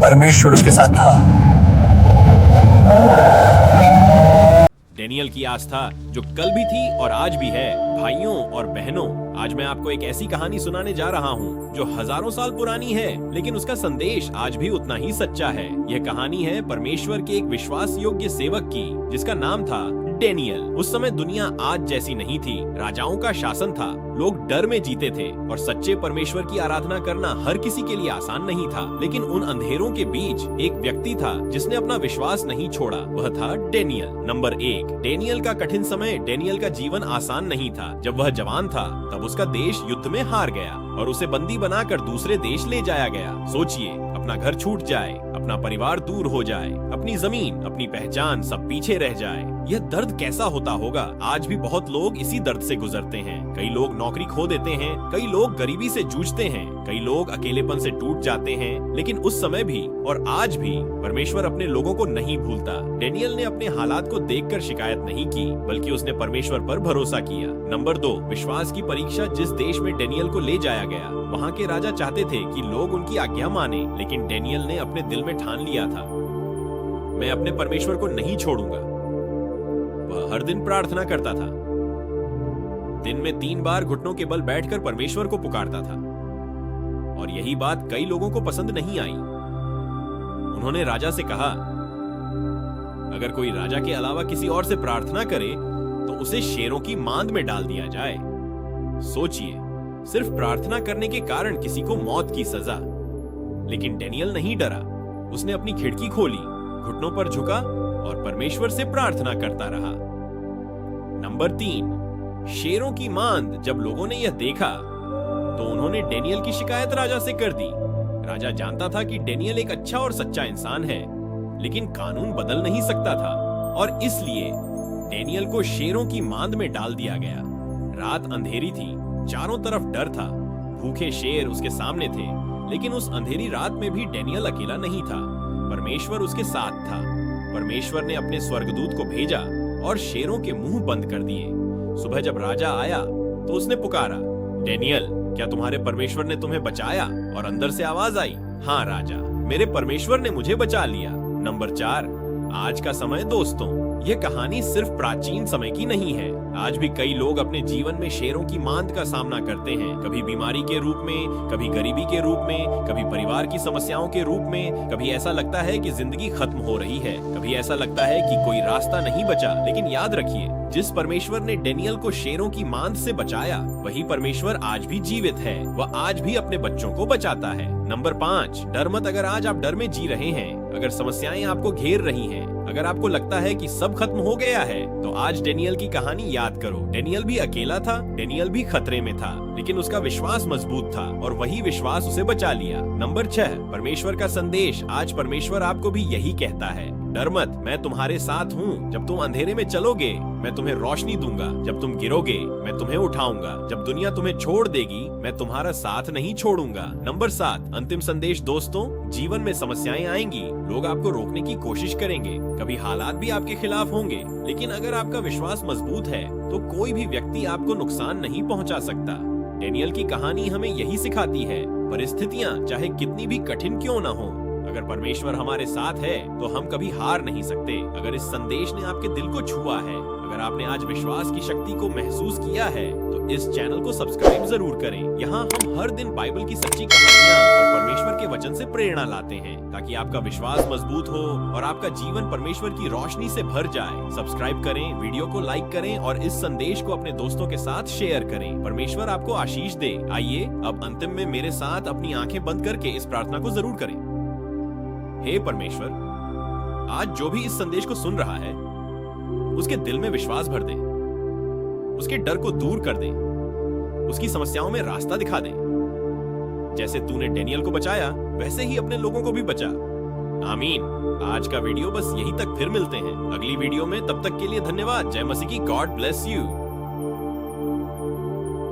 परमेश्वर उसके साथ था। डेनियल की आस्था जो कल भी थी और आज भी है। भाइयों और बहनों, आज मैं आपको एक ऐसी कहानी सुनाने जा रहा हूँ जो हजारों साल पुरानी है, लेकिन उसका संदेश आज भी उतना ही सच्चा है। यह कहानी है परमेश्वर के एक विश्वास योग्य सेवक की, जिसका नाम था डेनियल। उस समय दुनिया आज जैसी नहीं थी। राजाओं का शासन था, लोग डर में जीते थे और सच्चे परमेश्वर की आराधना करना हर किसी के लिए आसान नहीं था। लेकिन उन अंधेरों के बीच एक व्यक्ति था जिसने अपना विश्वास नहीं छोड़ा। वह था डेनियल। नंबर 1, डेनियल का कठिन समय। डेनियल का जीवन आसान नहीं था। जब वह जवान था तब उसका देश युद्ध में हार गया और उसे बंदी बनाकर दूसरे देश ले जाया गया। सोचिए, अपना घर छूट जाए, अपना परिवार दूर हो जाए, अपनी जमीन, अपनी पहचान सब पीछे रह जाए। यह दर्द कैसा होता होगा। आज भी बहुत लोग इसी दर्द से गुजरते हैं। कई लोग नौकरी खो देते हैं, कई लोग गरीबी से जूझते हैं, कई लोग अकेलेपन से टूट जाते हैं। लेकिन उस समय भी और आज भी परमेश्वर अपने लोगों को नहीं भूलता। डेनियल ने अपने हालात को देखकर शिकायत नहीं की, बल्कि उसने परमेश्वर पर भरोसा किया। नंबर 2, विश्वास की परीक्षा। जिस देश में डेनियल को ले जाया गया, वहाँ के राजा चाहते थे कि लोग उनकी आज्ञा माने, लेकिन डेनियल ने अपने दिल में ठान लिया था, मैं अपने परमेश्वर को नहीं छोड़ूंगा। वह हर दिन प्रार्थना करता था। दिन में 3 बार घुटनों के बल बैठकर परमेश्वर को पुकारता था। और यही बात कई लोगों को पसंद नहीं आई। उन्होंने राजा से कहा, अगर कोई राजा के अलावा किसी और से प्रार्थना करे तो उसे शेरों की मांद में डाल दिया जाए। सोचिए, सिर्फ प्रार्थना करने के कारण किसी को मौत की सजा। लेकिन डेनियल नहीं डरा। उसने अपनी खिड़की खोली, घुटनों पर झुका और परमेश्वर से प्रार्थना करता रहा। नंबर 3, शेरों की मांद। जब लोगों ने यह देखा तो उन्होंने डेनियल की शिकायत राजा से कर दी। राजा जानता था कि डेनियल एक अच्छा और सच्चा इंसान है, लेकिन कानून बदल नहीं सकता था और इसलिए डेनियल को शेरों की मांद में डाल दिया गया। रात अंधेरी थी, चारों तरफ डर था, भूखे शेर उसके सामने थे। लेकिन उस अंधेरी रात में भी डेनियल अकेला नहीं था, परमेश्वर उसके साथ था। परमेश्वर ने अपने स्वर्गदूत को भेजा और शेरों के मुंह बंद कर दिए। सुबह जब राजा आया तो उसने पुकारा, डेनियल, क्या तुम्हारे परमेश्वर ने तुम्हें बचाया? और अंदर से आवाज आई, हाँ राजा, मेरे परमेश्वर ने मुझे बचा लिया। नंबर 4, आज का समय। दोस्तों, यह कहानी सिर्फ प्राचीन समय की नहीं है। आज भी कई लोग अपने जीवन में शेरों की मांद का सामना करते हैं। कभी बीमारी के रूप में, कभी गरीबी के रूप में, कभी परिवार की समस्याओं के रूप में। कभी ऐसा लगता है कि जिंदगी खत्म हो रही है, कभी ऐसा लगता है कि कोई रास्ता नहीं बचा। लेकिन याद रखिए, जिस परमेश्वर ने डेनियल को शेरों की मांद से बचाया, वही परमेश्वर आज भी जीवित है। वह आज भी अपने बच्चों को बचाता है। नंबर 5, डर मत। अगर आज आप डर में जी रहे हैं, अगर समस्याएं आपको घेर रही हैं, अगर आपको लगता है कि सब खत्म हो गया है, तो आज डेनियल की कहानी याद करो। डेनियल भी अकेला था, डेनियल भी खतरे में था, लेकिन उसका विश्वास मजबूत था और वही विश्वास उसे बचा लिया। नंबर 6, परमेश्वर का संदेश। आज परमेश्वर आपको भी यही कहता है, डर मत, मैं तुम्हारे साथ हूँ। जब तुम अंधेरे में चलोगे, मैं तुम्हें रोशनी दूंगा। जब तुम गिरोगे, मैं तुम्हें उठाऊंगा। जब दुनिया तुम्हें छोड़ देगी, मैं तुम्हारा साथ नहीं छोड़ूंगा। नंबर 7, अंतिम संदेश। दोस्तों, जीवन में समस्याएं आएंगी, लोग आपको रोकने की कोशिश करेंगे, कभी हालात भी आपके खिलाफ होंगे। लेकिन अगर आपका विश्वास मजबूत है तो कोई भी व्यक्ति आपको नुकसान नहीं पहुंचा सकता। डेनियल की कहानी हमें यही सिखाती है, परिस्थितियां चाहे कितनी भी कठिन क्यों न हो, अगर परमेश्वर हमारे साथ है तो हम कभी हार नहीं सकते। अगर इस संदेश ने आपके दिल को छुआ है, अगर आपने आज विश्वास की शक्ति को महसूस किया है, तो इस चैनल को सब्सक्राइब जरूर करें। यहाँ हम हर दिन बाइबल की सच्ची कहानियाँ और परमेश्वर के वचन से प्रेरणा लाते हैं, ताकि आपका विश्वास मजबूत हो और आपका जीवन परमेश्वर की रोशनी से भर जाए। सब्सक्राइब करें, वीडियो को लाइक करें और इस संदेश को अपने दोस्तों के साथ शेयर करें। परमेश्वर आपको आशीष दे। आइए अब अंतिम में मेरे साथ अपनी आंखें बंद करके इस प्रार्थना को जरूर करें। हे परमेश्वर, आज जो भी इस संदेश को सुन रहा है, उसके दिल में विश्वास भर दे, उसके डर को दूर कर दे, उसकी समस्याओं में रास्ता दिखा दे। जैसे तूने डेनियल को बचाया, वैसे ही अपने लोगों को भी बचा। आमीन। आज का वीडियो बस यहीं तक, फिर मिलते हैं अगली वीडियो में। तब तक के लिए धन्यवाद। जय मसीह की। God bless you.